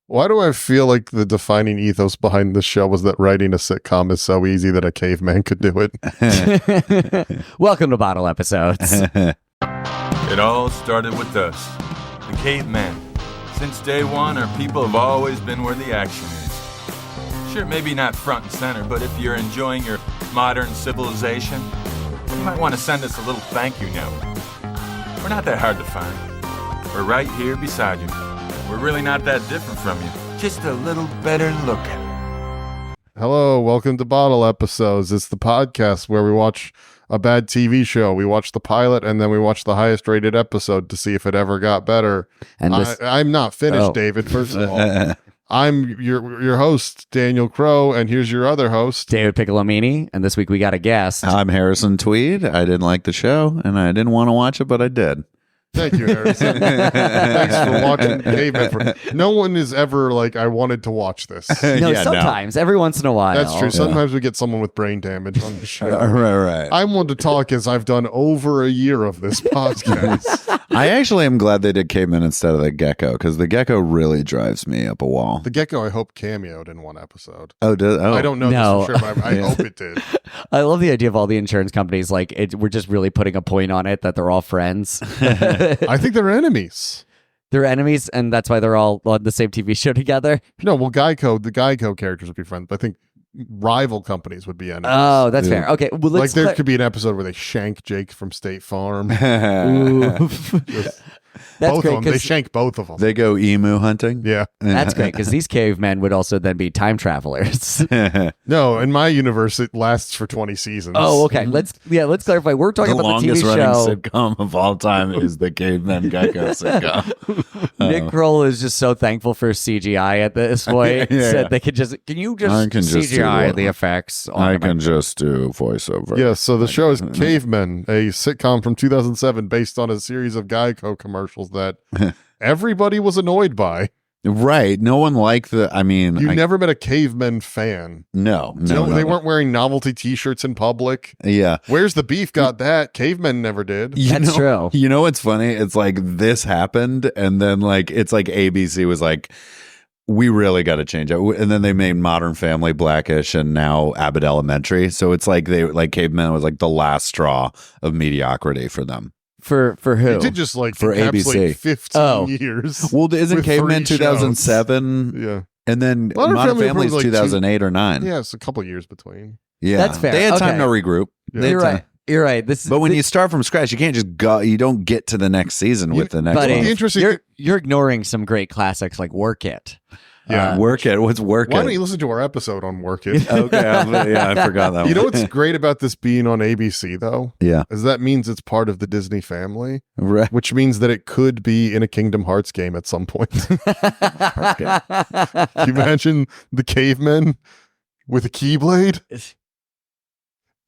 Why do I feel like the defining ethos behind this show was that writing a sitcom is so easy that a caveman could do it? Welcome to Bottle Episodes. It all started with us, the cavemen. Since day one, our people have always been where the action is. Sure, maybe not front and center, but if you're enjoying your modern civilization, you might want to send us a little thank you note. We're not that hard to find. We're right here beside you. We're really not that different from you, just a little better looking. Hello, welcome to Bottle Episodes. It's the podcast where we watch a bad TV show. We watch the pilot and then we watch the highest rated episode to see if it ever got better. And I'm not finished, David, first of all. I'm your host, Daniel Crow, and here's your other host, David Piccolomini, and this week we got a guest. I'm Harrison Tweed. I didn't like the show, and I didn't want to watch it, but I did. Thank you, Harrison. Thanks for watching Cavemen. No one is ever like, I wanted to watch this. Sometimes, every once in a while. That's true. Sometimes we get someone with brain damage on the show. Right. I want to talk as I've done over a year of this podcast. I actually am glad they did Cavemen instead of the Gecko, because the Gecko really drives me up a wall. The Gecko, I hope, cameoed in one episode. Oh, I don't know this for sure, but I hope it did. I love the idea of all the insurance companies, like, we're just really putting a point on it that they're all friends. I think they're enemies. They're enemies, and that's why they're all on the same TV show together? No, well, the Geico characters would be friends, but I think rival companies would be enemies. Oh, that's fair. Okay, well, like there could be an episode where they shank Jake from State Farm. That's both great, of them. They shank both of them. They go emu hunting. Yeah. That's great, because these cavemen would also then be time travelers. No, in my universe, it lasts for 20 seasons. Oh, okay. Let's clarify. We're talking about the TV show. The longest running sitcom of all time is the Cavemen Gecko sitcom. Nick Kroll is just so thankful for CGI at this point. Said they could just, can you just CGI the effects? I can just do voiceover. Yeah, so the show is Cavemen, a sitcom from 2007 based on a series of Geico commercials that everybody was annoyed by. Right. No one liked I never met a Cavemen fan. No. They weren't wearing novelty t-shirts in public. Yeah. Where's the beef got that? Cavemen never did. That's true. You know what's funny? It's like this happened, and then it's like ABC was like, we really got to change it. And then they made Modern Family Blackish and now Abbott Elementary. So it's like Cavemen was like the last straw of mediocrity for them. For who? It did just for ABC 15 years. Well, isn't Cavemen 2007? Shows. Yeah. And then Modern Family is 2008 or 9. Yeah, it's a couple years between. Yeah. That's fair. They had time to regroup. Yeah. You're right. You're right. But when you start from scratch, you can't just go. You don't get to the next season with the next one. You're ignoring some great classics like Work It. Yeah, Work It. What's Work It? Why don't you listen to our episode on Work It? Okay, I forgot that one. You know what's great about this being on ABC, though? Yeah. Is that means it's part of the Disney family, right? Which means that it could be in a Kingdom Hearts game at some point. Can you imagine the cavemen with a Keyblade?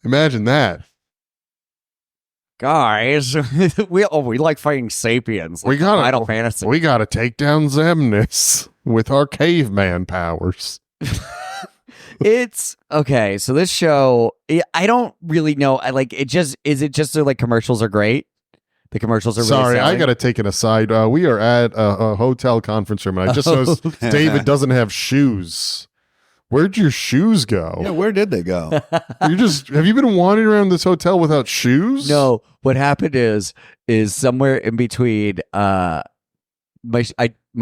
Imagine that. Guys, we like fighting sapiens. We got Final Fantasy. We got to take down Xemnas with our caveman powers. It's okay. So this show, I don't really know. I like it. Is it just so like commercials are great? The commercials are really sorry. selling? I got to take an aside. We are at a hotel conference room, and I just noticed David doesn't have shoes. Where'd your shoes go? Yeah, where did they go? Have you been wandering around this hotel without shoes? No. What happened is somewhere in between, my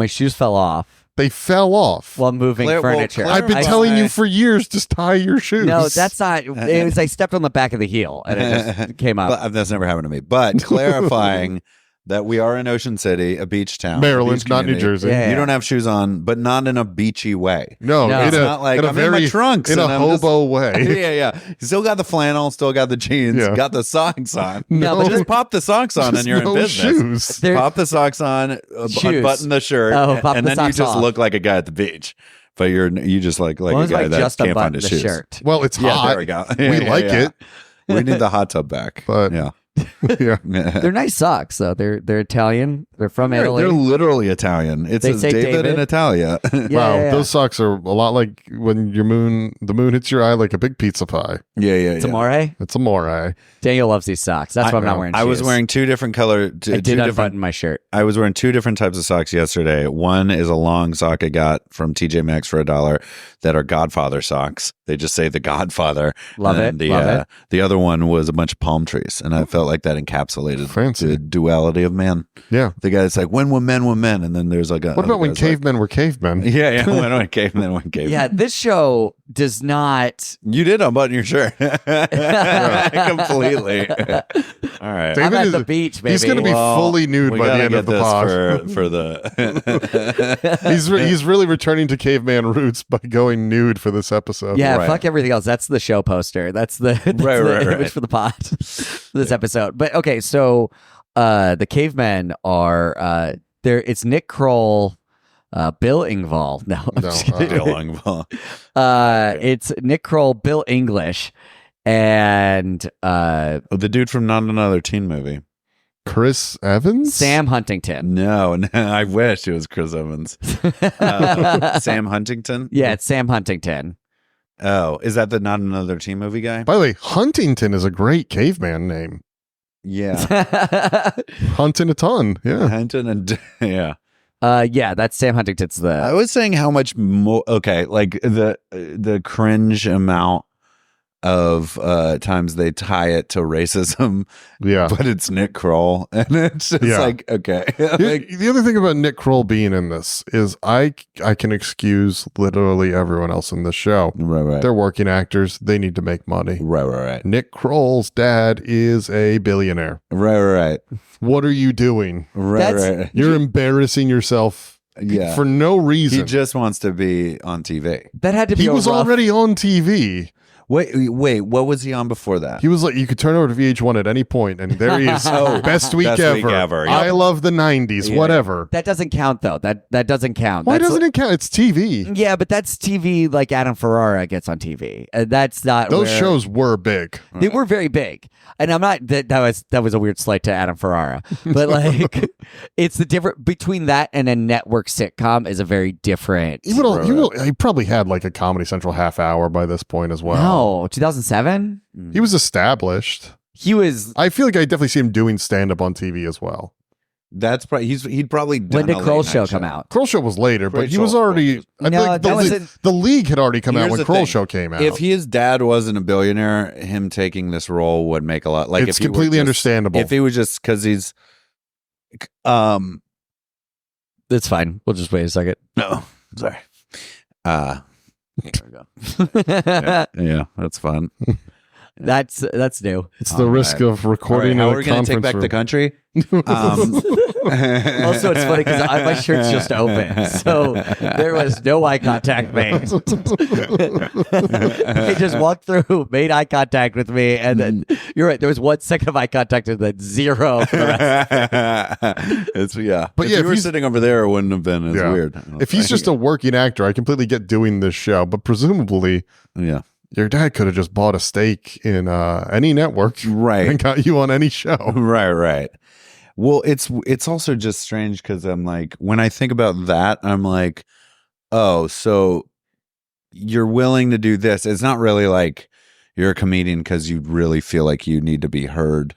shoes fell off. They fell off While moving furniture. I've been telling you for years, just tie your shoes. No, that's not. It was I stepped on the back of the heel and it just came up. But that's never happened to me. But clarifying that we are in Ocean City, a beach town. Maryland, beach not New Jersey. Yeah. You don't have shoes on, but not in a beachy way. No. It's not like I'm in my trunks. In a hobo way. Yeah. You still got the flannel, still got the jeans, got the socks on. No, but just pop the socks on and you're in business. Shoes. Pop the socks on, unbutton the shirt, and then you just look like a guy at the beach. But you just like a guy that can't find his shoes. Shirt. Well, it's hot. There we go. We like it. We need the hot tub back. But yeah. Yeah. They're nice socks though. They're Italian. They're from Italy. They're literally Italian. It says say David in Italia. Wow, those socks are a lot like when the moon hits your eye like a big pizza pie. Yeah. It's amore. It's amore. Daniel loves these socks. That's why I'm not wearing shoes. I was wearing two different color. I did unbutton my shirt. I was wearing two different types of socks yesterday. One is a long sock I got from TJ Maxx for $1 that are Godfather socks. They just say the Godfather. Love it. The other one was a bunch of palm trees, and I felt like that encapsulated the duality of man. Yeah. The guy that's like, when were men, and then there's like a. What about when cavemen were cavemen? Yeah. When cavemen were cavemen. Yeah, this show does not. You did unbutton your shirt. Completely. All right. I'm at the beach, baby. He's going to be fully nude by the end of the pod. For the. He's really returning to caveman roots by going nude for this episode. Yeah, fuck everything else. That's the show poster. That's the image for the pod for this episode. But okay, so the cavemen are there. It's Nick Kroll, Bill Engvall. No, Bill Engvall. It's Nick Kroll, Bill English, and the dude from Not Another Teen Movie. Chris Evans? Sam Huntington. No, I wish it was Chris Evans. Sam Huntington? Yeah, it's Sam Huntington. Oh, is that the Not Another Teen Movie guy? By the way, Huntington is a great caveman name. Yeah. Hunting a ton. Yeah. Hunting and yeah. Yeah, that's Sam Huntington's I was saying how much more like the cringe amount of times they tie it to racism, but it's Nick Kroll, and it's just like, okay. The other thing about Nick Kroll being in this is I can excuse literally everyone else in this show. Right. They're working actors. They need to make money. Right. Nick Kroll's dad is a billionaire. Right. What are you doing? Right. You're embarrassing yourself. For no reason. He just wants to be on TV. That had to be. He was already on TV. Wait, what was he on before that? He was like, you could turn over to VH1 at any point, and there he is. Best week ever. Yep. I love the 90s, whatever. That doesn't count, though. That doesn't count. Why doesn't it count? It's TV. Yeah, but that's TV like Adam Ferrara gets on TV. That's not. Those shows were big. They were very big. And I'm not, that was a weird slight to Adam Ferrara. But like, it's the difference between that and a network sitcom is a very different. He probably had like a Comedy Central half hour by this point as well. No, 2007? He was established. I feel like I definitely see him doing stand-up on TV as well. That's probably he'd probably done. When did Kroll Show come out? Kroll Show was later, but he was already. The League had already come out when Kroll Show came out. If his dad wasn't a billionaire, him taking this role would make a lot. Like it's completely understandable. If he was just because he's, it's fine. We'll just wait a second. No, sorry. There we go. Yeah, that's fun. That's new. It's the risk of recording. How are we going to take back the country? Also, it's funny because my shirt's just open, so there was no eye contact made. He just walked through, made eye contact with me, and then you're right. There was 1 second of eye contact, and then zero for the rest. But if you were sitting over there, it wouldn't have been as weird. If he's just a working actor, I completely get doing this show. But presumably, your dad could have just bought a stake in any network, right, and got you on any show, right. Well, it's also just strange because I'm like, when I think about that, I'm like, oh, so you're willing to do this. It's not really like you're a comedian because you really feel like you need to be heard,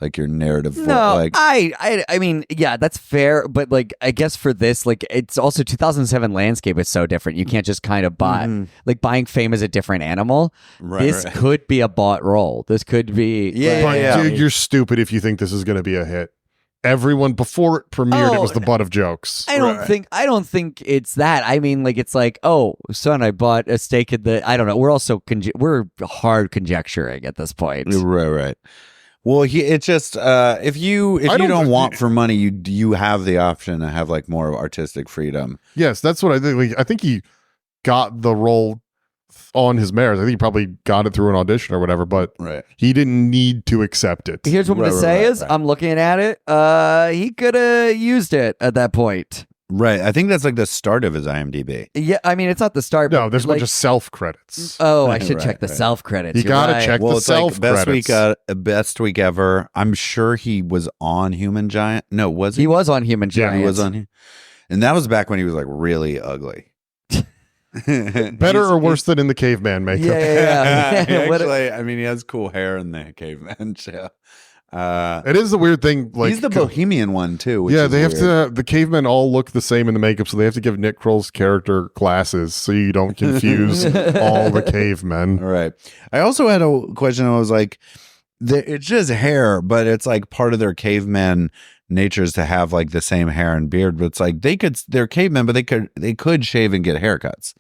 like your narrative. No, like, I mean, yeah, that's fair. But like, I guess for this, like, it's also 2007 landscape is so different. You can't just kind of buy, like buying fame is a different animal. This could be a bought role. This could be. Dude, you're stupid if you think this is going to be a hit. Everyone before it premiered, it was the butt of jokes. I don't think it's that. I mean, like, it's like, oh, son, I bought a stake in the. I don't know. We're also we're hard conjecturing at this point. Right. Well, it's just if you don't want for money, you have the option to have like more artistic freedom. Yes, that's what I think. Like, I think he got the role on his merits. I think he probably got it through an audition or whatever, but he didn't need to accept it. Here's what I'm going to say is I'm looking at it. He could have used it at that point. Right. I think that's like the start of his IMDb. Yeah, I mean, it's not the start. No, but there's a bunch of self credits. Oh, I should check the self credits. You gotta check the self credits. Best week ever. I'm sure he was on Human Giant. No, was he? He was on Human Giant. Yeah, he was on. And that was back when he was like really ugly. Better or worse than in the Caveman makeup? Yeah. Actually, I mean, he has cool hair in the Caveman show. It is the weird thing. Like he's the Bohemian one too. Yeah, they have to. The cavemen all look the same in the makeup, so they have to give Nick Kroll's character glasses so you don't confuse all the cavemen. All right. I also had a question. I was like, it's just hair, but it's like part of their caveman nature is to have like the same hair and beard. But it's like they're cavemen, but they could shave and get haircuts.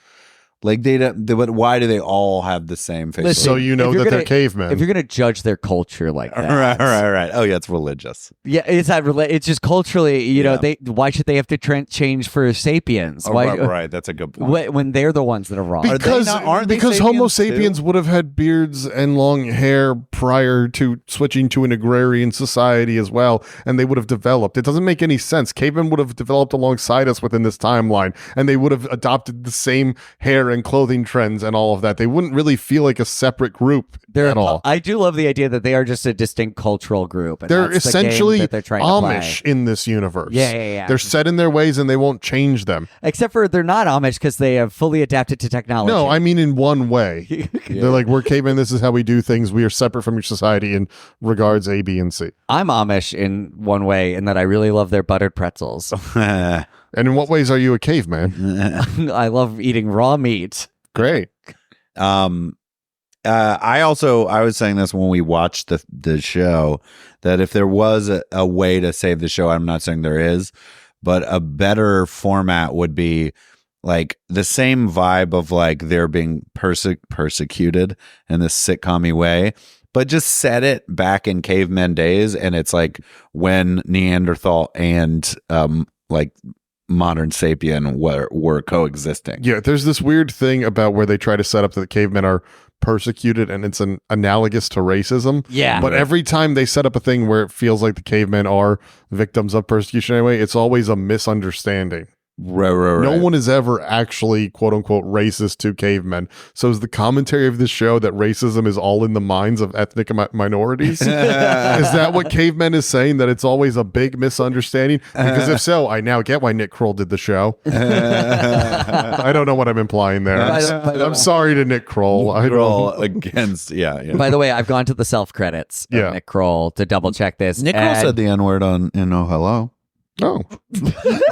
Like but why do they all have the same face? Listen, so you know that they're cavemen. If you're gonna judge their culture like that, right. Oh yeah, it's religious. Yeah, it's not. It's just culturally. You know, why should they have to change for sapiens? Oh, why? Right, that's a good point. When they're the ones that are wrong. Because aren't they Homo sapiens sapiens too? would have had beards and long hair prior to switching to an agrarian society as well, and they would have developed. It doesn't make any sense. Cavemen would have developed alongside us within this timeline, and they would have adopted the same hair and clothing trends and all of that. They wouldn't really feel like a separate group at all. I do love the idea that they are just a distinct cultural group. And they're that's essentially the game that they're trying Amish to play. in this universe. Yeah. They're set in their ways and they won't change them. Except for they're not Amish because they have fully adapted to technology. No, I mean in one way. They're like, we're cavemen, this is how we do things. We are separate from your society in regards A, B, and C. I'm Amish in one way in that I really love their buttered pretzels. And in what ways are you a caveman? I love eating raw meat. Great. I was saying this when we watched the show, that if there was a way to save the show, I'm not saying there is, but a better format would be like the same vibe of like they're being persecuted in this sitcom-y way, but just set it back in cavemen days, and it's like when Neanderthal and like modern sapien were coexisting. Yeah, there's this weird thing about where they try to set up that the cavemen are persecuted, and it's an analogous to racism. Yeah. But every time they set up a thing where it feels like the cavemen are victims of persecution anyway, it's always a misunderstanding. Right. No one is ever actually quote unquote racist to cavemen. So is the commentary of this show that racism is all in the minds of ethnic minorities? Is that what Cavemen is saying, that it's always a big misunderstanding? Because if so, I now get why Nick Kroll did the show. I don't know what I'm implying there. I'm sorry to Nick Kroll. Against By the way, I've gone to the self credits of Nick Kroll to double check this. Nick Kroll said the N-word in Oh Hello. Oh.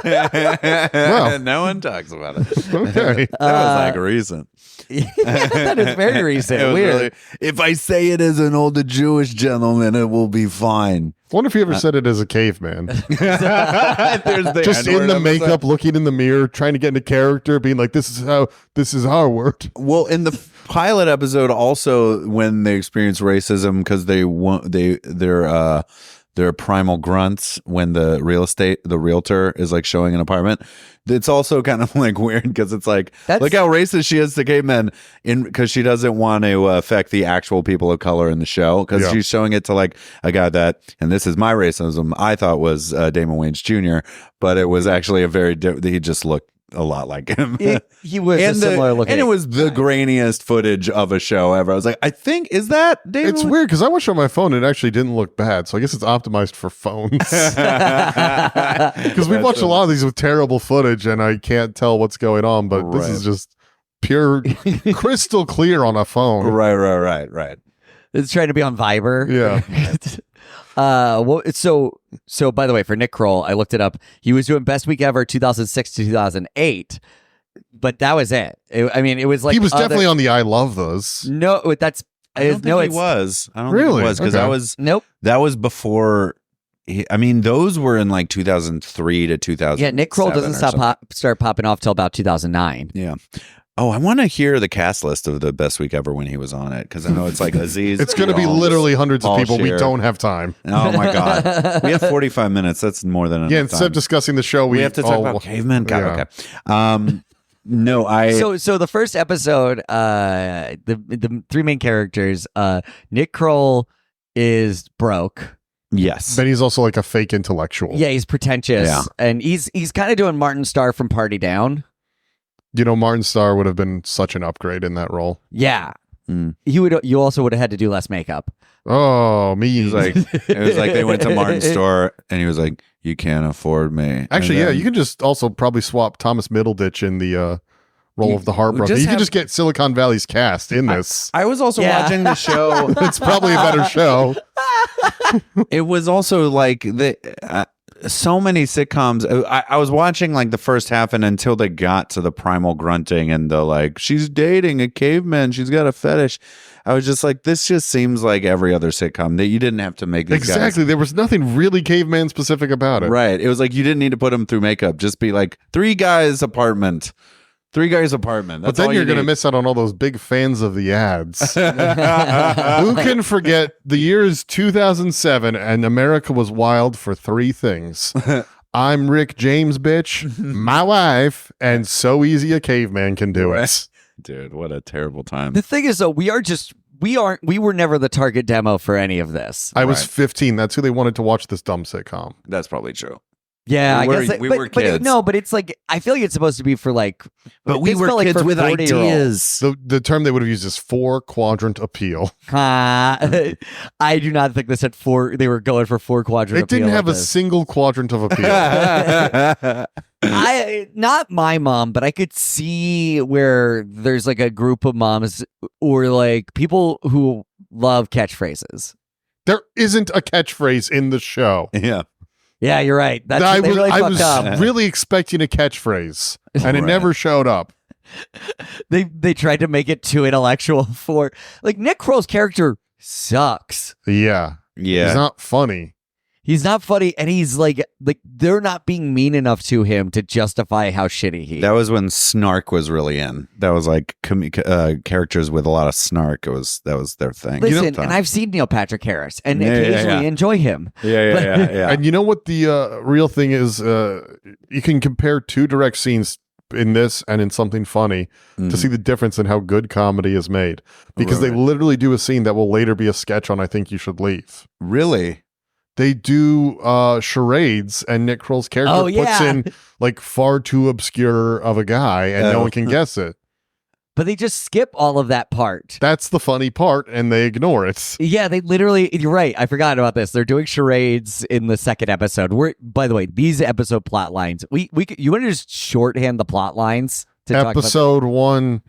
Well, no one talks about it. Okay. That was like recent. That is very recent. It was Weird. really, if I say it as an older Jewish gentleman, it will be fine. I wonder if he ever said it as a caveman. There's the Just in the makeup, looking in the mirror, trying to get into character, being like, this is our word. Well, in the pilot episode, also when they experience racism because they're primal grunts when the realtor is like showing an apartment. It's also kind of like weird because it's like, look how racist she is to cavemen because she doesn't want to affect the actual people of color in the show, because she's showing it to like a guy that, and this is my racism, I thought was Damon Wayans Jr., but it was actually he just looked a lot like him. He was a similar looking. And it was the grainiest footage of a show ever. I was like, I think, is that David? It's weird because I watched it on my phone and it actually didn't look bad. So I guess it's optimized for phones. Because we watched a lot of these with terrible footage and I can't tell what's going on, but this is just pure crystal clear on a phone. Right. It's trying to be on Viber. Yeah. So by the way, for Nick Kroll, I looked it up. He was doing Best Week Ever 2006 to 2008, but that was it. It was like he was definitely on the I Love Those. No, that's I don't think he was. I don't think he was because that was before. Those were in like 2003 to 2000. Yeah, Nick Kroll doesn't start popping off till about 2009. Yeah. Oh, I want to hear the cast list of the Best Week Ever when he was on it, because I know it's like Aziz. It's going to be literally hundreds of people. Scheer. We don't have time. Oh my god, we have 45 minutes. That's more than enough. Yeah, instead of discussing the show, we have to talk about Cavemen. God, okay. No, So the first episode, the three main characters, Nick Kroll is broke. Yes. But he's also like a fake intellectual. Yeah, he's pretentious. Yeah. And he's kind of doing Martin Starr from Party Down. You know, Martin Starr would have been such an upgrade in that role. Yeah. You also would have had to do less makeup. Oh, me. It was like they went to Martin's store and he was like, "You can't afford me." Actually, yeah, you can just also probably swap Thomas Middleditch in the role of the Heartbroken. You can just get Silicon Valley's cast in this. I was also watching the show. It's probably a better show. It was also like so many sitcoms. I was watching like the first half, and until they got to the primal grunting and the like, she's dating a caveman, she's got a fetish. I was just like, this just seems like every other sitcom that you didn't have to make these exactly. guys. There was nothing really caveman specific about it. Right. It was like you didn't need to put them through makeup. Just be like 3 guys apartment. 3 guys apartment. That's but then you're going to miss out on all those big fans of the ads. Who can forget the year is 2007 and America was wild for 3 things. I'm Rick James, bitch, my wife, and so easy a caveman can do it. Dude, what a terrible time. The thing is, though, we were never the target demo for any of this. I was 15. That's who they wanted to watch this dumb sitcom. That's probably true. Yeah, I guess we were kids. But it's like I feel like it's supposed to be for like. But we were kids like with ideas. The term they would have used is 4-quadrant appeal. I do not think this had 4. They were going for 4-quadrant. It didn't have a single quadrant of appeal. Not my mom, but I could see where there's like a group of moms or like people who love catchphrases. There isn't a catchphrase in the show. Yeah. Yeah, you're right. I was really expecting a catchphrase, and it never showed up. They tried to make it too intellectual for like Nick Kroll's character sucks. Yeah. He's not funny. He's not funny, and he's like they're not being mean enough to him to justify how shitty he is. That was when snark was really in. That was like characters with a lot of snark. That was their thing. Listen, and I've seen Neil Patrick Harris, and occasionally enjoy him. Yeah. And you know what the real thing is? You can compare 2 direct scenes in this and in Something Funny to see the difference in how good comedy is made. Because they literally do a scene that will later be a sketch on I Think You Should Leave. Really? They do charades, and Nick Kroll's character puts in like far too obscure of a guy, and no one can guess it. But they just skip all of that part. That's the funny part, and they ignore it. Yeah, they literally. You're right. I forgot about this. They're doing charades in the second episode. By the way, these episode plot lines. You want to just shorthand the plot lines to episode 1.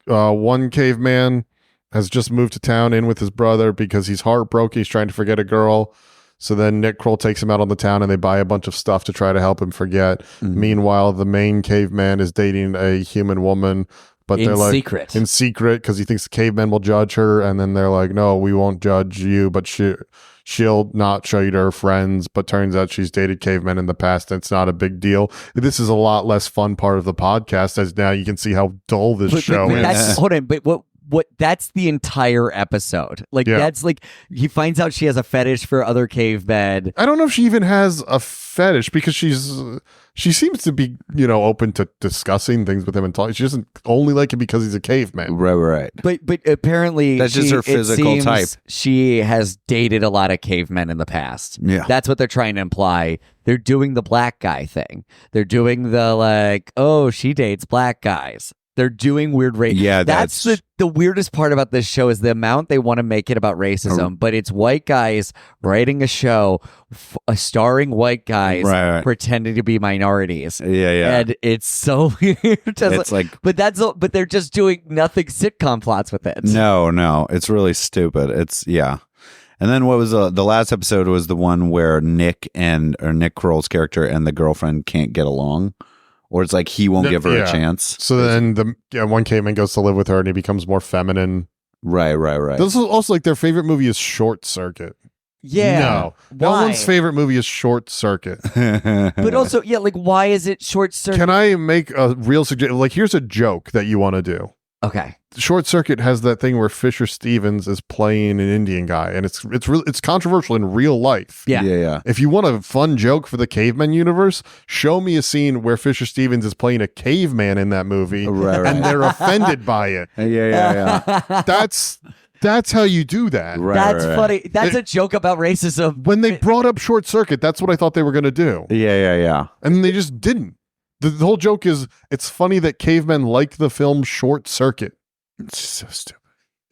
One caveman has just moved to town in with his brother because he's heartbroken. He's trying to forget a girl. So then Nick Kroll takes him out on the town and they buy a bunch of stuff to try to help him forget. Meanwhile, the main caveman is dating a human woman, but they're like in secret because he thinks the caveman will judge her. And then they're like, no, we won't judge you, but she'll not show you to her friends. But turns out she's dated cavemen in the past and it's not a big deal. This is a lot less fun part of the podcast as now you can see how dull this show is. Hold on, but that's the entire episode. That's like he finds out she has a fetish for other cavemen. I don't know if she even has a fetish because she seems to be, open to discussing things with him and talking. She doesn't only like him because he's a caveman. Right. But apparently that's just her physical type. She has dated a lot of cavemen in the past. Yeah. That's what they're trying to imply. They're doing the black guy thing. They're doing the she dates black guys. They're doing weird race. Yeah, that's the weirdest part about this show is the amount they want to make it about racism, but it's white guys writing a show starring white guys pretending to be minorities. Yeah. And it's so weird. But they're just doing nothing sitcom plots with it. No, it's really stupid. And then what was the last episode was the one where Nick Kroll's character and the girlfriend can't get along. Or it's like he won't give her a chance. So then one caveman goes to live with her and he becomes more feminine. Right. This is also like their favorite movie is Short Circuit. Yeah. No one's favorite movie is Short Circuit. But also, why is it Short Circuit? Can I make a real suggestion? Here's a joke that you want to do. Okay. Short Circuit has that thing where Fisher Stevens is playing an Indian guy, and it's controversial in real life. Yeah. If you want a fun joke for the Cavemen universe, show me a scene where Fisher Stevens is playing a caveman in that movie, right. and they're offended by it. Yeah. That's how you do that. That's funny. That's a joke about racism. When they brought up Short Circuit, that's what I thought they were going to do. Yeah. And they just didn't. The whole joke is it's funny that cavemen like the film Short Circuit. It's so stupid.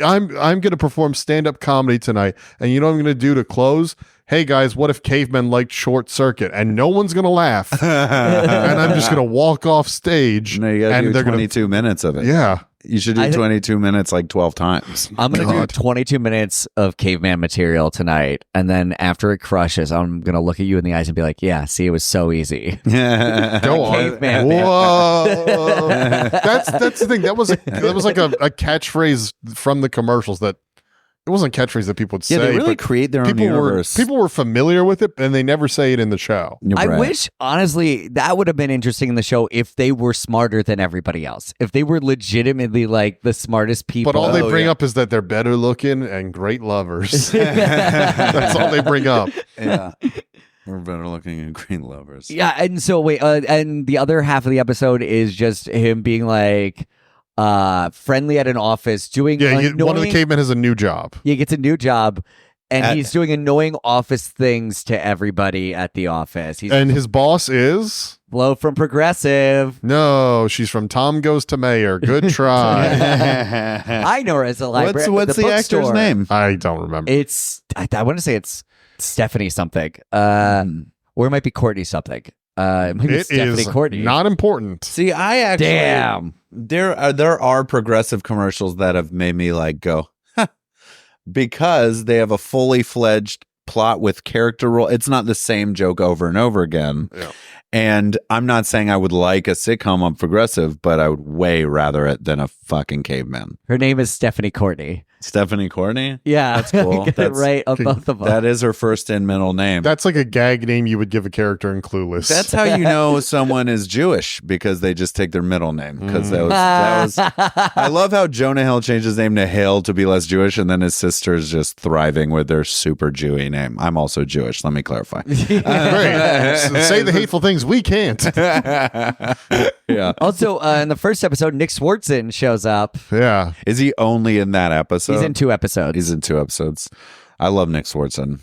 I'm going to perform stand-up comedy tonight, and you know what I'm going to do to close? Hey guys, what if cavemen liked Short Circuit? And no one's going to laugh. And I'm just going to walk off stage. No, you got to do 22 minutes of it. Yeah. You should do 22 minutes like 12 times. I'm going to do 22 minutes of caveman material tonight. And then after it crushes, I'm going to look at you in the eyes and be like, yeah, see, it was so easy. Go on. Caveman. Whoa. That's the thing. That was like a catchphrase from the commercials that it wasn't a catchphrase that people would say. They really create their own universe. People were familiar with it, and they never say it in the show. I wish, honestly, that would have been interesting in the show if they were smarter than everybody else. If they were legitimately like the smartest people. But all they bring up is that they're better looking and great lovers. That's all they bring up. Yeah. We're better looking and great lovers. Yeah, and so wait, and the other half of the episode is just him being like, friendly at an office doing one of the cavemen has a new job. He gets a new job and he's doing annoying office things to everybody at the office. And his boss is Flo from Progressive. No, she's from Tom Goes to Mayor. Good try. I know her as a library. What's the actor's name? I don't remember. I want to say it's Stephanie something, or it might be Courtney something. It might be Stephanie Courtney. Not important. See, I actually there are progressive commercials that have made me like go, huh, because they have a fully fledged plot with character role. It's not the same joke over and over again. Yeah. And I'm not saying I would like a sitcom on Progressive, but I would way rather it than a fucking caveman. Her name is Stephanie Courtney. Stephanie Courtney? Yeah. That's cool. Get it right on both of them. That is her first and middle name. That's like a gag name you would give a character in Clueless. That's how you know someone is Jewish, because they just take their middle name. Because that was I love how Jonah Hill changed his name to Hill to be less Jewish, and then his sister's just thriving with their super Jewy name. I'm also Jewish, let me clarify. Great. Say the hateful things we can't. Yeah. Also, in the first episode, Nick Swartzen shows up. Yeah. Is he only in that episode? He's in 2 episodes. He's in 2 episodes. I love Nick Swartzen.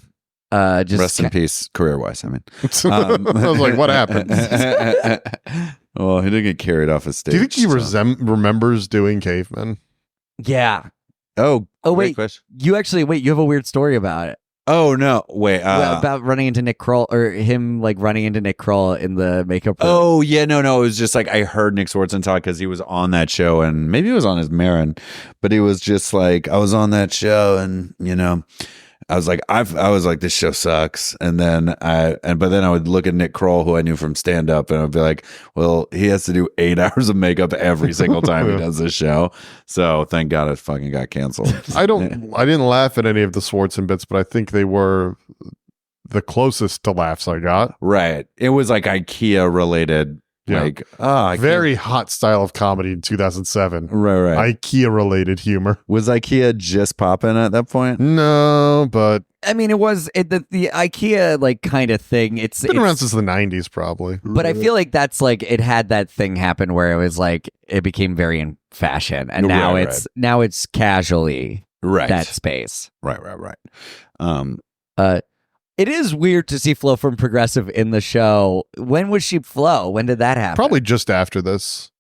Just rest in peace, career-wise. I mean, I was like, what happened? Well, he didn't get carried off his stage. Do you think he remembers doing Cavemen? Yeah. Oh, wait. Question. You have a weird story about it. Oh no! Wait, about running into Nick Kroll, or him like running into Nick Kroll in the makeup room. Oh yeah, no, it was just like I heard Nick Swartzen talk because he was on that show, and maybe he was on his Marin, but he was just like, I was on that show, and I was like, I was like, this show sucks, but then I would look at Nick Kroll, who I knew from stand up, and I'd be like, well, he has to do 8 hours of makeup every single time he does this show. So thank God it fucking got canceled. I didn't laugh at any of the Swartzen bits, but I think they were the closest to laughs I got. Right. It was like IKEA related. Yeah. Like, very hot style of comedy in 2007. Right. IKEA related humor. Was IKEA just popping at that point? No, but I mean, it was the IKEA like kind of thing. It's been around since the 90s, probably. But I feel like that's like it had that thing happen where it was like it became very in fashion, and now it's casually that space. Right. It is weird to see Flo from Progressive in the show. When was she Flo? When did that happen? Probably just after this.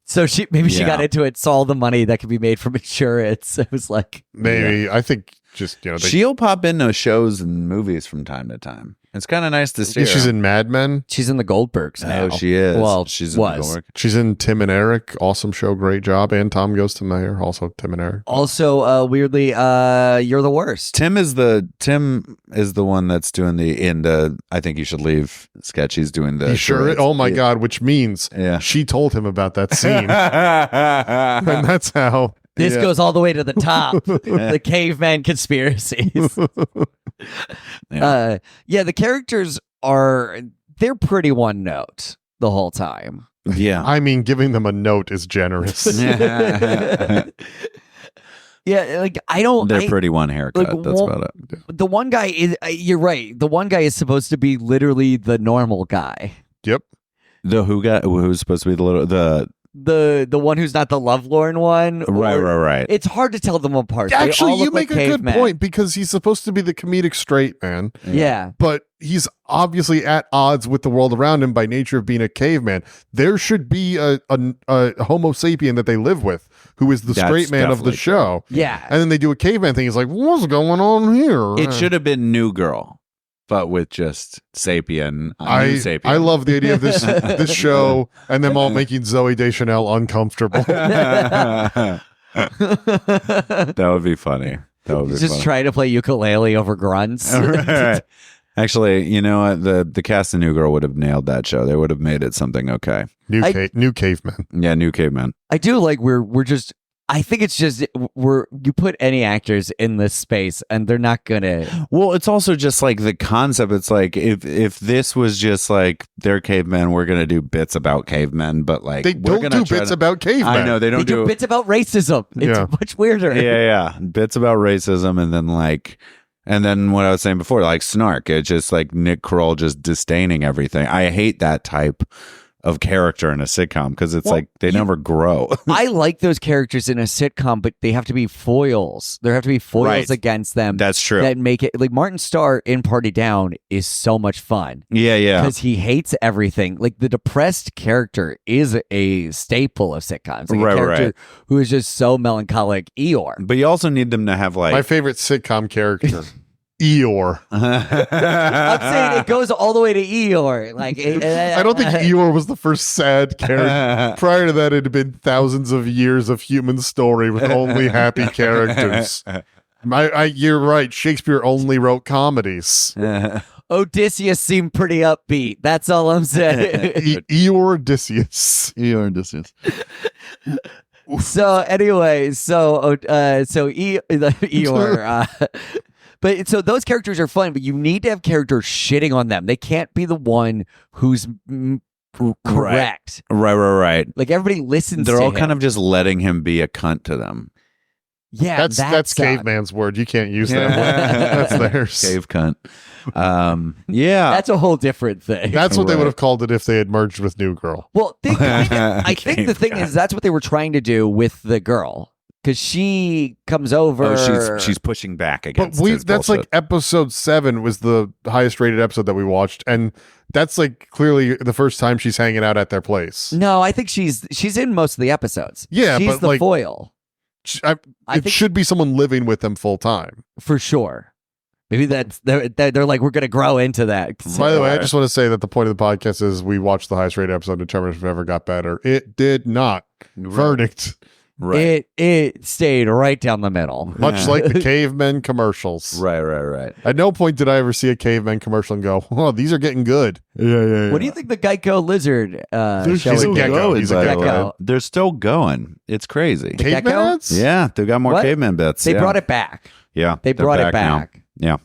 So she got into it, saw all the money that could be made from insurance. It was like maybe I think just she'll pop into shows and movies from time to time. It's kind of nice to see her. She's in Mad Men. She's in the Goldbergs now. Oh, she is. Well, she's in the Goldberg. She's in Tim and Eric. Awesome show. Great job. And Tom Goes to Mayor. Also Tim and Eric. Also, weirdly, You're the Worst. Tim is the one that's doing the I Think You Should Leave sketch. He's doing the. He sure is. Oh my God! Which means she told him about that scene, and that's how. This goes all the way to the top. The caveman conspiracies. The characters they're pretty one note the whole time. Yeah. I mean, giving them a note is generous. Yeah, like they're pretty one haircut. Like, that's about it. The one guy is. You're right. The one guy is supposed to be literally the normal guy. Yep. The who's supposed to be the the one who's not the lovelorn one. Right. It's hard to tell them apart. Actually, you make like a cavemen. good point because he's supposed to be the comedic straight man. Yeah. But he's obviously at odds with the world around him by nature of being a caveman. There should be a Homo sapien that they live with who is the straight man of the show. Yeah. And then they do a caveman thing. He's like, what's going on here? It should have been New Girl, but with just sapien. Sapien. I love the idea of this show and them all making Zooey Deschanel uncomfortable. That would be funny. Just try to play ukulele over grunts. Right. Actually, you know what? The cast of New Girl would have nailed that show. They would have made it something okay. New cavemen. Yeah, New Cavemen. I do like I think it's just you put any actors in this space and they're not gonna. Well, it's also just like the concept. It's like if this was just like they're cavemen, we're gonna do bits about cavemen, but like they don't do bits about cavemen. I know they don't do bits about racism. It's much weirder. Yeah, bits about racism, and then what I was saying before, like snark. It's just like Nick Kroll just disdaining everything. I hate that type of character in a sitcom because it's like they never grow. I like those characters in a sitcom, but they have to be foils. There have to be foils against them. That's true. That make it like Martin Starr in Party Down is so much fun. Yeah. Because he hates everything. Like the depressed character is a staple of sitcoms. Like a character who is just so melancholic. Eeyore. But you also need them to have like my favorite sitcom character. Eeyore. I'm saying it goes all the way to Eeyore. Like, I don't think Eeyore was the first sad character. Prior to that, it had been thousands of years of human story with only happy characters. You're right. Shakespeare only wrote comedies. Odysseus seemed pretty upbeat. That's all I'm saying. Eeyore Odysseus. So anyway, Eeyore. But so those characters are fun, but you need to have characters shitting on them. They can't be the one who's correct. Right. Like everybody listens. They're to all him. kind of just letting him be a cunt to them. Yeah, that's caveman's word. You can't use that word. That's theirs. Cave cunt. Yeah, that's a whole different thing. That's what they would have called it if they had merged with New Girl. Well, I think the thing is that's what they were trying to do with the girl. Because she comes over. Oh, she's pushing back against. But that's bullshit. like episode 7 was the highest rated episode that we watched, and that's like clearly the first time she's hanging out at their place. No, I think she's in most of the episodes. Yeah, she's but the like, foil. It should be someone living with them full time for sure. Maybe they're like, we're going to grow into that. By the way, I just want to say that the point of the podcast is we watched the highest rated episode to determine if it ever got better. It did not. Verdict. Right. It stayed right down the middle. Much like the Cavemen commercials. Right. At no point did I ever see a Cavemen commercial and go, oh, these are getting good. Yeah. What do you think the Geico lizard He's a gecko. He's a gecko. They're still going. It's crazy. The Cavemen gecko? ads? Yeah, they've got more What? caveman bits. They brought it back. Yeah. They brought it back. Now. Yeah.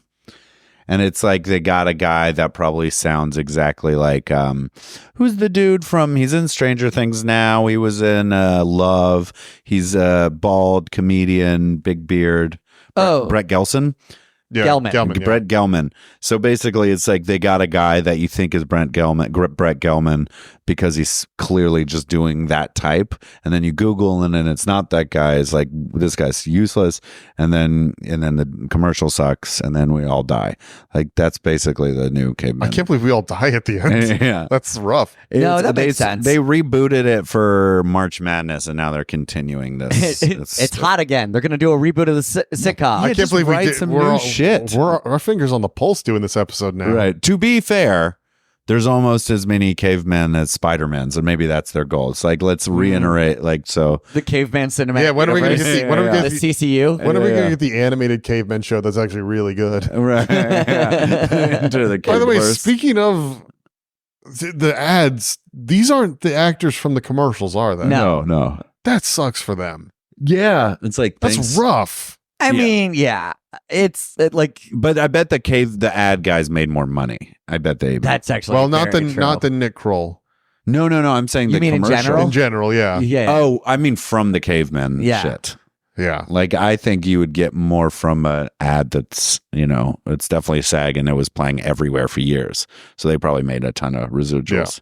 And it's like they got a guy that probably sounds exactly like who's the dude from? He's in Stranger Things now. He was in Love. He's a bald comedian, big beard. Brett Gelson. Yeah, Gelman. Brett Gelman. So basically, it's like they got a guy that you think is Brett Gelman, because he's clearly just doing that type. And then you Google and then it's not that guy. It's like, this guy's useless. And then the commercial sucks. And then we all die. Like, that's basically the new Caveman. I can't believe we all die at the end. Yeah. That's rough. No, that makes sense. They rebooted it for March Madness and now they're continuing this. It's hot again. They're going to do a reboot of the sitcom. I can't believe we did some new shit. We're our fingers on the pulse doing this episode now. Right. To be fair, there's almost as many cavemen as Spider-Mans, and maybe that's their goal. It's like, let's reiterate, like, so. The Caveman cinematic. Yeah, when are we going to get the CCU? When are we going to get the animated Cavemen show that's actually really good? Right. Into the By the way, Caveverse. speaking of the ads, these aren't the actors from the commercials, are they? No. That sucks for them. Yeah. It's like, That's rough. I mean, yeah. It's like, but I bet the ad guys made more money. I bet they. That's actually not very true. the Nick Kroll. No. I'm saying You the mean in commercial. general? In general, yeah. Yeah. Oh, I mean from the Cavemen shit. Yeah. Like, I think you would get more from an ad that's, it's definitely SAG and it was playing everywhere for years. So they probably made a ton of residuals.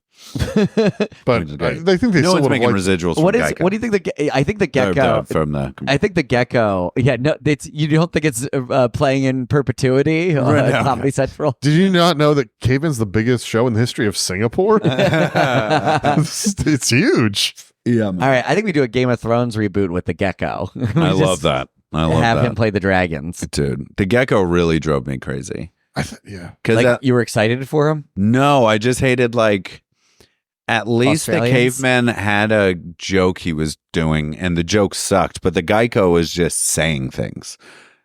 But they think they no still one's making liked, residuals. From What is? Geico. What do you think? I think the gecko from the. I think the gecko. Yeah, no, you don't think it's playing in perpetuity on Right now. Comedy Central? Did you not know that Cavemen's the biggest show in the history of Singapore? It's huge. Yeah. All right, I think we do a Game of Thrones reboot with the gecko. I love that. I love have that. him play the dragons. Dude, the gecko really drove me crazy. Yeah. Like you were excited for him? No, I just hated like. At least the Cavemen had a joke he was doing, and the joke sucked. But the Geico was just saying things,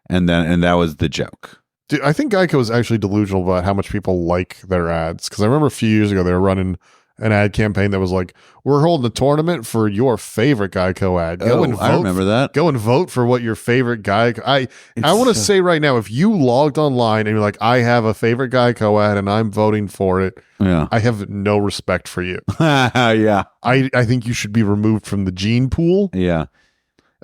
and that was the joke. Dude, I think Geico is actually delusional about how much people like their ads. Because I remember a few years ago they were running an ad campaign that was like, "We're holding a tournament for your favorite Geico ad. Go and vote. I remember that. Go and vote for what your favorite Geico." I want to say right now, if you logged online and you're like, "I have a favorite Geico ad and I'm voting for it," yeah, I have no respect for you. Yeah, I think you should be removed from the gene pool. Yeah.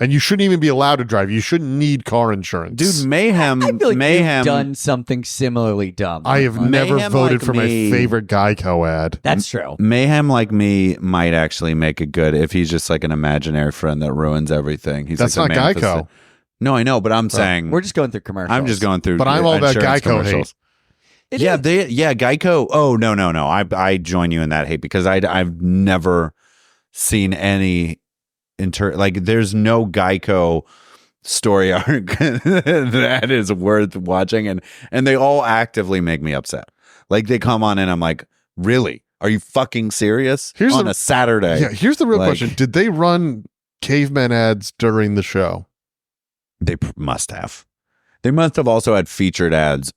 And you shouldn't even be allowed to drive. You shouldn't need car insurance. Dude, Mayhem. I feel like Mayhem you've done something similarly dumb. I have never Mayhem voted like for me. my favorite Geico ad. That's true. Mayhem like me might actually make a good if he's just like an imaginary friend that ruins everything. He's That's like not Geico. No, I know, but I'm saying We're just going through commercials. I'm just going through. But I'm all about insurance Geico commercials. hate. Geico. Oh no. I join you in that hate because I've never seen any there's no Geico story arc that is worth watching, and they all actively make me upset. Like they come on and I'm like, really? Are you fucking serious? On a Saturday? Yeah. Here's the real question: did they run Cavemen ads during the show? They must have. They must have also had featured ads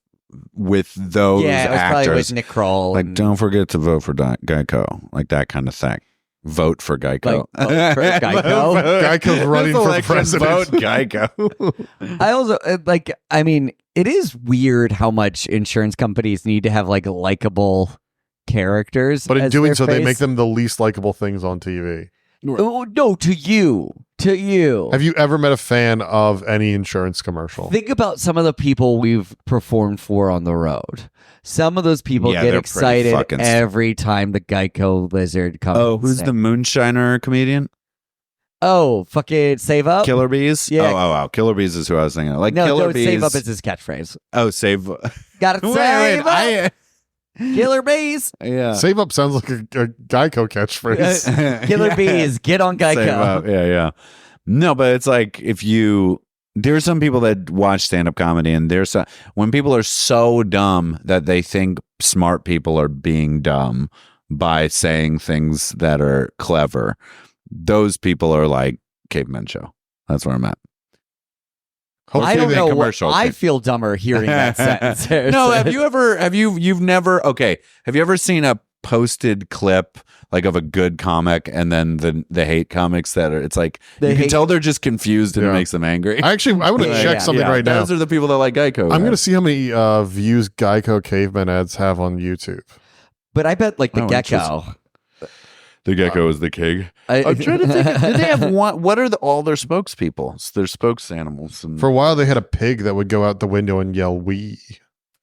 with those it was actors. probably with Nick Kroll. Like, don't forget to vote for Geico, like that kind of thing. Vote for Geico. Like, vote for Geico. Geico's running for president. Vote Geico. I also I mean, it is weird how much insurance companies need to have like likable characters. But in as doing their so, they face. make them the least likable things on TV. Oh, no, to you. Have you ever met a fan of any insurance commercial? Think about some of the people we've performed for on the road. Some of those people get they're excited pretty fucking every time the Geico lizard comes. Oh, who's the moonshiner comedian? Oh, fucking Save Up? Killer Bees? Yeah. Oh, Killer Bees is who I was thinking of. Like No, Killer Bees. Save Up is his catchphrase. Oh, Save. Gotta save up. Killer Bees. Yeah. Save Up sounds like a Geico catchphrase. Killer Bees. Get on Geico. Save Up. Yeah. No, but it's like there's some people that watch stand-up comedy, and when people are so dumb that they think smart people are being dumb by saying things that are clever, those people are like Cavemen Show. That's where I'm at. I don't know. Commercial. I feel dumber hearing that sentence. No, have you ever seen a posted clip like of a good comic and then the hate comics that are, it's like you can tell they're just confused and it makes them angry. I want to check something right now. Those are the people that like Geico. I'm going to see how many views Geico Cavemen ads have on YouTube. But I bet like the gecko. The gecko is the king. I'm trying to think. Did they have one? What are all their spokespeople? It's their spokes animals. For a while, they had a pig that would go out the window and yell "wee."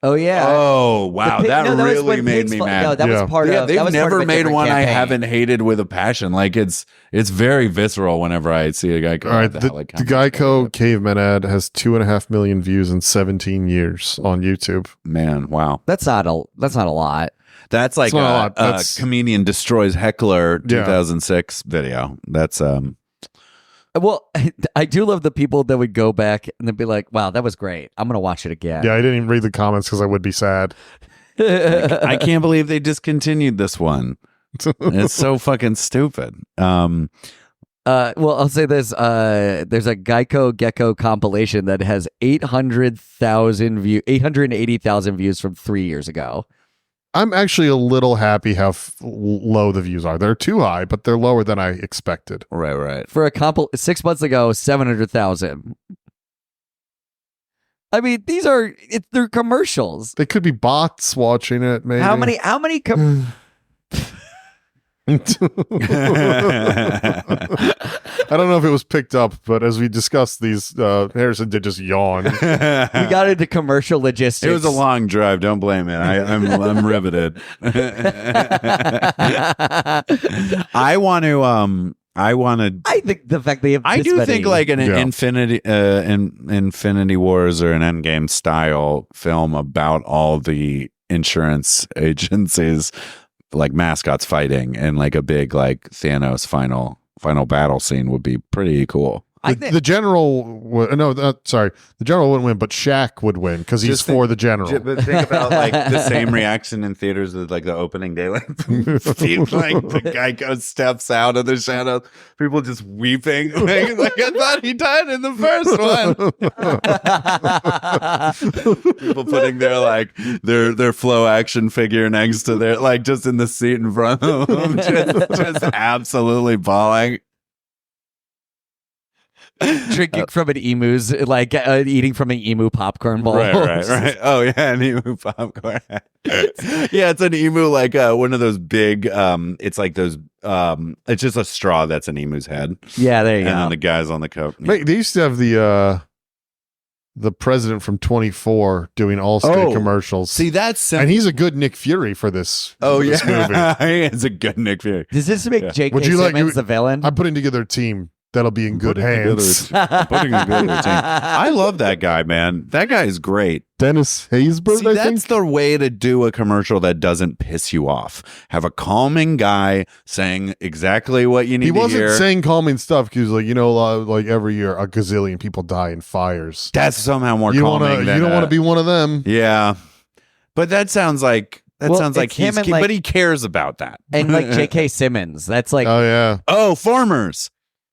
Oh yeah. Oh wow, that really made me mad. No, that was part of. They've never made one campaign. I haven't hated with a passion. Like it's very visceral whenever I see a Geico. All right, the Geico Cavemen ad has 2.5 million views in 17 years on YouTube. Man, wow, that's not a lot. That's like a comedian destroys heckler 2006 video. That's Well, I do love the people that would go back and they'd be like, "Wow, that was great. I'm gonna watch it again." Yeah, I didn't even read the comments because I would be sad. I can't believe they discontinued this one. It's so fucking stupid. Well, I'll say this: there's a Geico Gecko compilation that has 880,000 views from 3 years ago. I'm actually a little happy how low the views are. They're too high, but they're lower than I expected. Right. For a 6 months ago, 700,000. I mean, they're commercials. They could be bots watching it. Maybe How many? I don't know if it was picked up, but as we discussed these, Harrison did just yawn. We got into commercial logistics. It was a long drive. Don't blame it. I'm riveted. I think the fact they have. I do think like an Infinity Wars or an Endgame style film about all the insurance agencies, like mascots fighting, and like a big like Thanos final battle scene would be pretty cool. The general the general wouldn't win, but Shaq would win because he's for the general. But think about like the same reaction in theaters with like the opening day, like the guy steps out of the shadows, people just weeping, like I thought he died in the first one. People putting their like their flow action figure next to their like just in the seat in front of them, just absolutely bawling. Drinking from an emu's, like eating from an emu popcorn bowl. Right. Oh yeah, an emu popcorn. Yeah, it's an emu, like one of those big. It's like those. It's just a straw that's an emu's head. Yeah, there you go. And the guys on the coat. They used to have the president from 24 doing Allstate commercials. See, that's and he's a good Nick Fury for this. Oh this movie. He is a good Nick Fury. Does this make J.K. Simmons the villain? I'm putting together a team that'll be in good hands. I love that guy, man. That guy is great. Dennis Haysbert, I think. That's the way to do a commercial that doesn't piss you off. Have a calming guy saying exactly what you need to hear. He wasn't saying calming stuff because, like, like every year a gazillion people die in fires. That's somehow more calming. You don't want to be one of them. Yeah. But that sounds like... but he cares about that. And like J.K. Simmons, that's like... Oh, yeah. Oh, Farmers.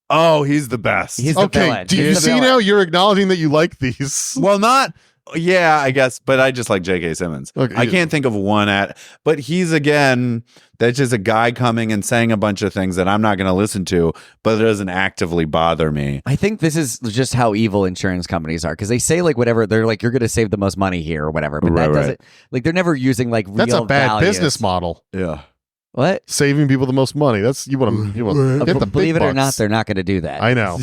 Oh, he's the best. He's the villain. Do you see now? You're acknowledging that you like these. Well, not... Yeah, I guess, but I just like J.K. Simmons. Okay, I can't think of one but he's, again, that's just a guy coming and saying a bunch of things that I'm not going to listen to, but it doesn't actively bother me. I think this is just how evil insurance companies are, because they say like whatever, they're like, you're going to save the most money here or whatever, but that doesn't, like, they're never using like real That's a bad values. business model. Yeah. What? Saving people the most money. That's you want to get the believe big it or bucks. not, they're not going to do that. I know.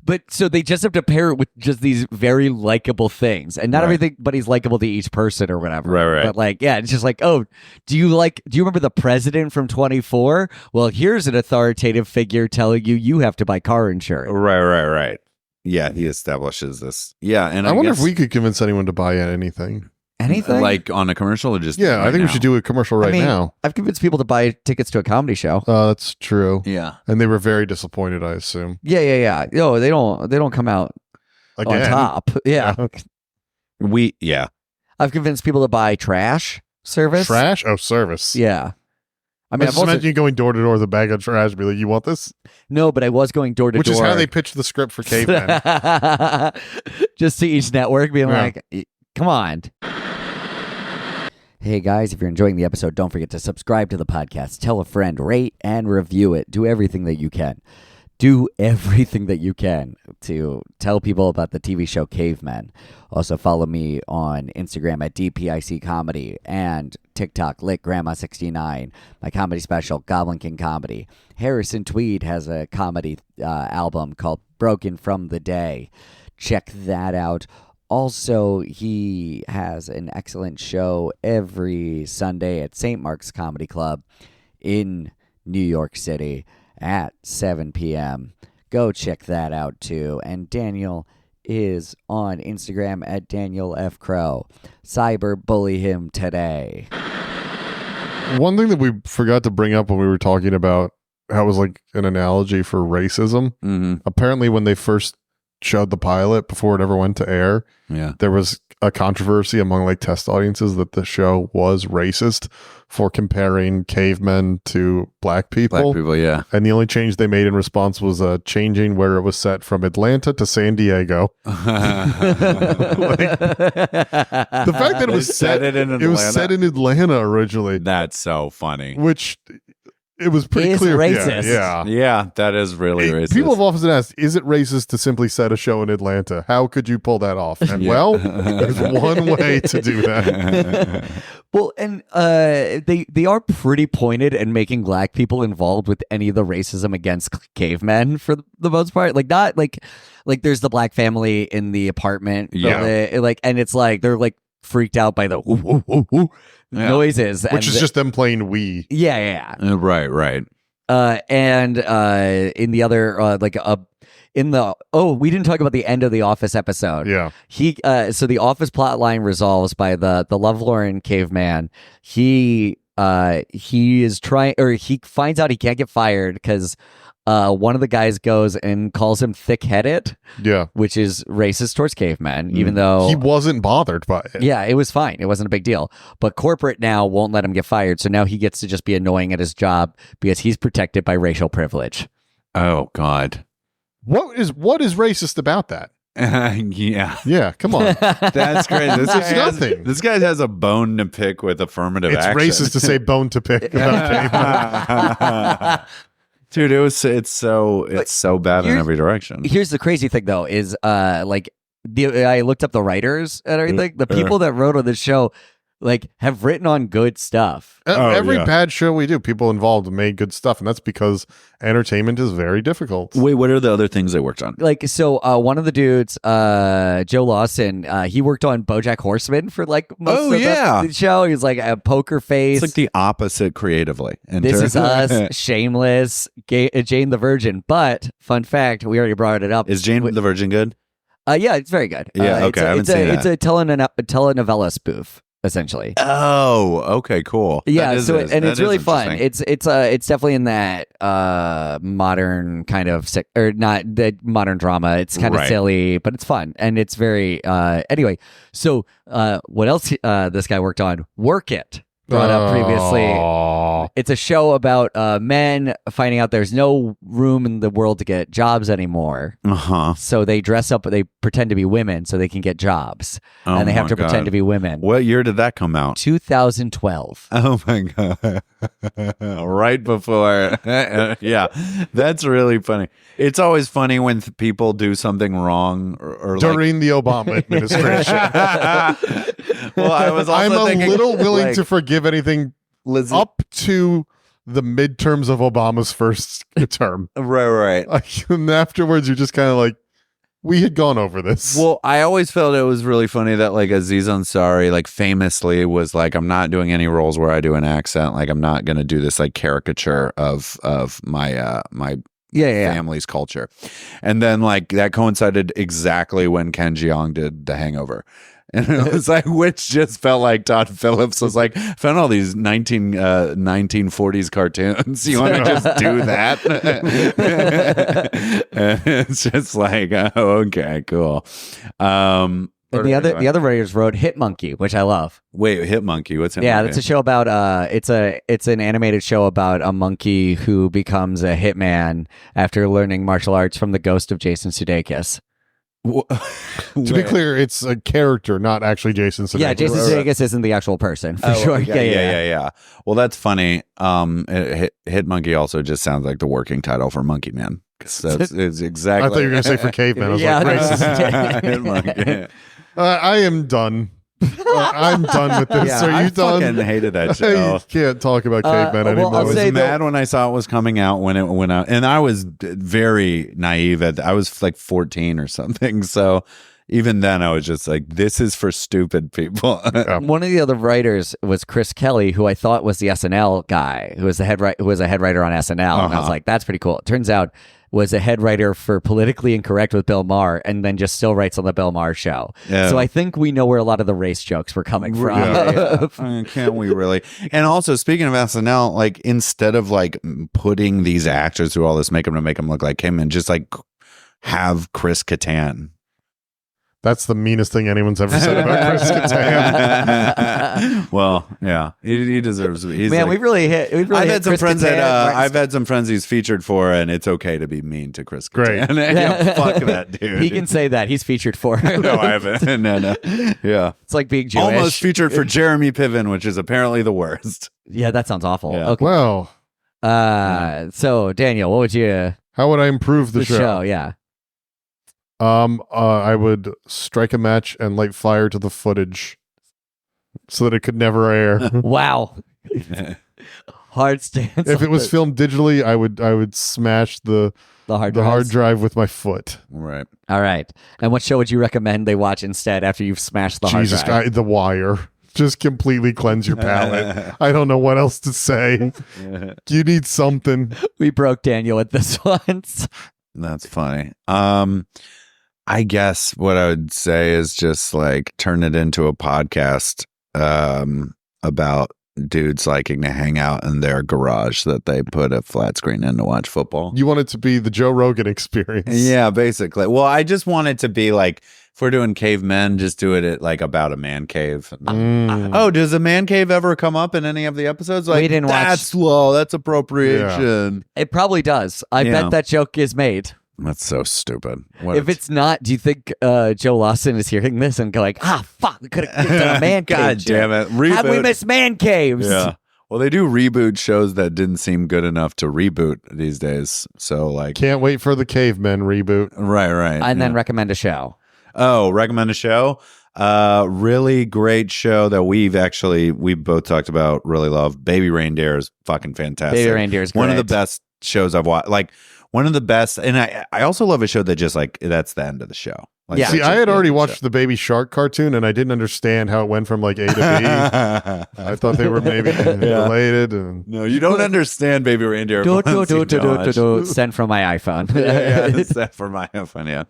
But so they just have to pair it with just these very likable things, and not everybody's likable to each person or whatever. Right. But like, yeah, it's just like, oh, do you remember the president from 24? Well, here's an authoritative figure telling you have to buy car insurance. Right. Yeah, he establishes this. Yeah, and I wonder if we could convince anyone to buy anything. Anything? Like on a commercial or just I think we should do a commercial now. I've convinced people to buy tickets to a comedy show. That's true. Yeah. And they were very disappointed, I assume. Yeah. No, they don't come out again on top. Yeah. I've convinced people to buy trash service. Trash? Oh, service. Yeah. I mean, just imagine you going door to door with a bag of trash and be like, you want this? No, but I was going door to door. Which is how they pitched the script for Cavemen. Just to each network being like, come on. Hey guys, if you're enjoying the episode, don't forget to subscribe to the podcast, tell a friend, rate and review it. Do everything that you can. Do everything that you can to tell people about the TV show Cavemen. Also follow me on Instagram at DPIC Comedy and TikTok LitGrandma69. My comedy special, Goblin King Comedy. Harrison Tweed has a comedy album called Broken from the Day. Check that out. Also, he has an excellent show every Sunday at St. Mark's Comedy Club in New York City at 7 p.m. Go check that out, too. And Daniel is on Instagram at Daniel F. Crow. Cyber bully him today. One thing that we forgot to bring up when we were talking about how it was like an analogy for racism. Mm-hmm. Apparently, when they first showed the pilot before it ever went to air, there was a controversy among like test audiences that the show was racist for comparing cavemen to black people. Yeah. And the only change they made in response was changing where it was set from Atlanta to San Diego. The fact that it was set in Atlanta originally. That's so funny. Which it was pretty clear. Racist. Yeah, that is really racist. People have often asked, is it racist to simply set a show in Atlanta? How could you pull that off? And well, there's one way to do that. Well, and they are pretty pointed in making black people involved with any of the racism against cavemen for the most part. Like not like there's the black family in the apartment. And it's like they're like freaked out by the noises, which is just them playing Wii. Yeah. Right. And in the other we didn't talk about the end of the Office episode. Yeah. So the Office plot line resolves by the Lovelorn caveman. He is trying, or he finds out he can't get fired because one of the guys goes and calls him thick-headed. Yeah. Which is racist towards cavemen, even though he wasn't bothered by it. Yeah, it was fine. It wasn't a big deal. But corporate now won't let him get fired. So now he gets to just be annoying at his job because he's protected by racial privilege. Oh, God. What is racist about that? Yeah, come on. That's crazy. Nothing. This guy has a bone to pick with affirmative action. It's racist to say bone to pick about cavemen. Dude, it's so bad in every direction. Here's the crazy thing, though, is I looked up the writers and everything. The people that wrote on this show have written on good stuff. Every bad show we do, people involved made good stuff, and that's because entertainment is very difficult. Wait, what are the other things they worked on? One of the dudes, Joe Lawson, he worked on BoJack Horseman for most of the show. He's like a poker face. It's like the opposite creatively. This Is Us, Shameless, Jane the Virgin. But fun fact, we already brought it up. Is Jane the Virgin good? Yeah, it's very good. Yeah, okay, I haven't seen that. It's a telenovela spoof. Essentially. Oh, okay, cool. Yeah, it's really fun. It's definitely in that modern kind of or not the modern drama. It's kind of silly, but it's fun and it's very anyway. So what else this guy worked on? Work It. Brought up previously. It's a show about men finding out there's no room in the world to get jobs anymore. So they dress up, they pretend to be women so they can get jobs. And they have to pretend to be women. What year did that come out? 2012. Oh my God. Right before. Yeah, that's really funny. It's always funny when people do something wrong or during the Obama administration. Well, I'm a little willing to forgive anything up to the midterms of Obama's first term. Right. And afterwards, you're just kind of like, we had gone over this. Well, I always felt it was really funny that Aziz Ansari famously was like, I'm not doing any roles where I do an accent. I'm not going to do this caricature of my family's culture. And then that coincided exactly when Ken Jeong did The Hangover. And it was which just felt like Todd Phillips was found all these 1940s cartoons. You want to just do that? And it's just okay, cool. And the other writers wrote Hit Monkey, which I love. Wait, Hit Monkey? What's Hit Monkey? Yeah, that's a show about it's an animated show about a monkey who becomes a hitman after learning martial arts from the ghost of Jason Sudeikis. To be clear, it's a character, not actually Jason Sudeikis. Yeah, Jason Sudeikis isn't the actual person, for sure. Yeah. Well, that's funny. Hit Monkey also just sounds like the working title for Monkey Man. It's exactly. I thought you were going to say for Cavemen. I was racist. Hit Monkey. I am done. I'm done with this. Are you done? I fucking hated that show. I can't talk about Cavemen anymore. I was mad when I saw it was coming out when it went out, and I was very naive. I was 14 or something, so even then I was just this is for stupid people. One of the other writers was Chris Kelly, who I thought was the SNL guy, who was a head writer on SNL, and I was like, that's pretty cool. It turns out was a head writer for Politically Incorrect with Bill Maher, and then just still writes on the Bill Maher show. Yeah. So I think we know where a lot of the race jokes were coming from. Yeah. Can't we really? And also, speaking of SNL, instead of putting these actors through all this makeup to make them look like him, and just have Chris Kattan. That's the meanest thing anyone's ever said about Chris Kattan. Well, yeah, he deserves. Man, we've really hit. I've had some friends I've had some friends he's featured for, and it's okay to be mean to Chris Kattan. Great, yeah, fuck that dude. He can say that he's featured for. No, I haven't. No. Yeah, it's like being Jewish. Almost featured for Jeremy Piven, which is apparently the worst. Yeah, that sounds awful. Yeah. Okay. Well. So Daniel, what would you? How would I improve the show? Yeah. I would strike a match and light fire to the footage so that it could never air. Wow. Hard stance. If it was filmed digitally, I would smash the hard drive with my foot. Right. All right. And what show would you recommend they watch instead after you've smashed the hard drive? The Wire. Just completely cleanse your palate. I don't know what else to say. You need something. We broke Daniel with this one. That's funny. I guess what I would say is just like turn it into a podcast about dudes liking to hang out in their garage that they put a flat screen in to watch football. You want it to be the Joe Rogan experience. Yeah, basically. Well, I just want it to be like, if we're doing cavemen, just do it like about a man cave. Oh, does a man cave ever come up in any of the episodes? Like, we didn't that's low. That's appropriation. Yeah. It probably does. I bet that joke is made. That's so stupid. If it's not, do you think Joe Lawson is hearing this and going, fuck, we could have done a man cave. God damn it. Reboot. How'd we miss man caves? Yeah. Well, they do reboot shows that didn't seem good enough to reboot these days. So, like. Can't wait for the Cavemen reboot. Right. And then recommend a show. Oh, recommend a show? Really great show that we both talked about, really love. Baby Reindeer is fucking fantastic. Baby Reindeer is great. One of the best shows I've watched. Like, one of the best, and I also love a show that just like that's the end of the show. Like, See, I had already watched the Baby Shark cartoon, and I didn't understand how it went from like A to B. I thought they were maybe related. And no, you don't understand Baby Reindeer. Sent from my iPhone. yeah, sent from my iPhone. Yeah,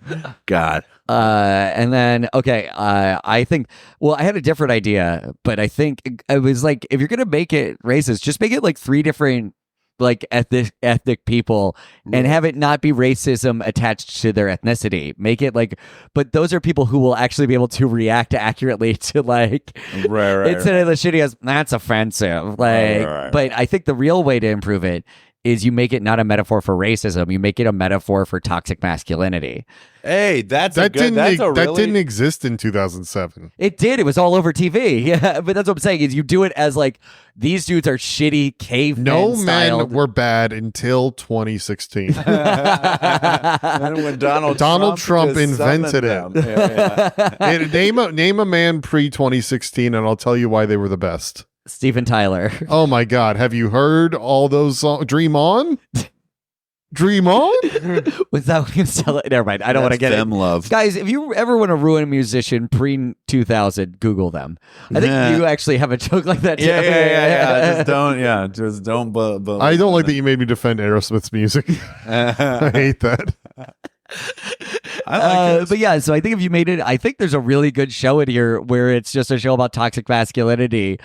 God. And then I think. Well, I had a different idea, but I think it was like if you're gonna make it racist, just make it like 3 different like ethnic people and have it not be racism attached to their ethnicity. Make it like, but those are people who will actually be able to react accurately to like instead of the shitty as that's offensive. Like, but I think the real way to improve it is you make it not a metaphor for racism. You make it a metaphor for toxic masculinity. Hey, that didn't exist in 2007. It did. It was all over TV. Yeah, but that's what I'm saying is you do it as like these dudes are shitty cavemen. No men were bad until 2016. And when Donald Trump invented it. Name a man pre 2016, and I'll tell you why they were the best. Steven Tyler. Oh my God. Have you heard all those songs? Dream On? Dream On? Was that what you sell it? Never mind. I don't want to get them it. Love. Guys, if you ever want to ruin a musician pre-2000, Google them. I think you actually have a joke like that too. Yeah. Just don't. I don't like that you made me defend Aerosmith's music. I hate that. I like it. But yeah, so I think if you made it, I think there's a really good show in here where it's just a show about toxic masculinity,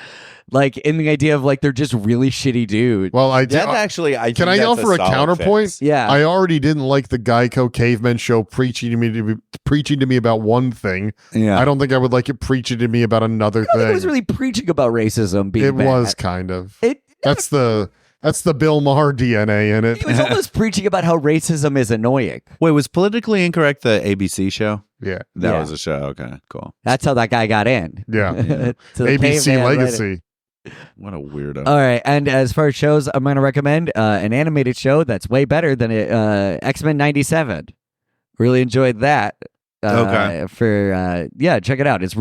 like in the idea of like they're just really shitty dudes. Well, can I offer a counterpoint? Fix. Yeah, I already didn't like the Geico Cavemen show preaching to me about one thing. Yeah, I don't think I would like it preaching to me about another thing. It was really preaching about racism. Being bad. Was kind of. That's the Bill Maher DNA in it. He was almost preaching about how racism is annoying. Wait, was Politically Incorrect the ABC show? Yeah. That was a show. Okay, cool. That's how that guy got in. Yeah. To the ABC Legacy. What a weirdo. All right. And as far as shows, I'm going to recommend an animated show that's way better than X-Men 97. Really enjoyed that. Okay. Check it out. It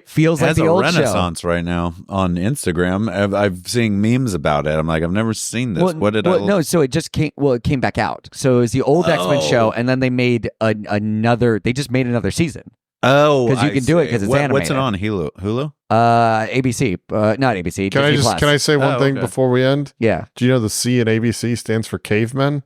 feels like the old show. It has a renaissance right now on Instagram. I've seen memes about it. I'm like, I've never seen this. No, so it just came. Well, it came back out. So it was the old X-Men show, and then they made another. They just made another season. Oh, because you can do it because it's animated. What's it on Hulu? ABC, not ABC. Can I say one thing before we end? Yeah. Do you know the C in ABC stands for cavemen?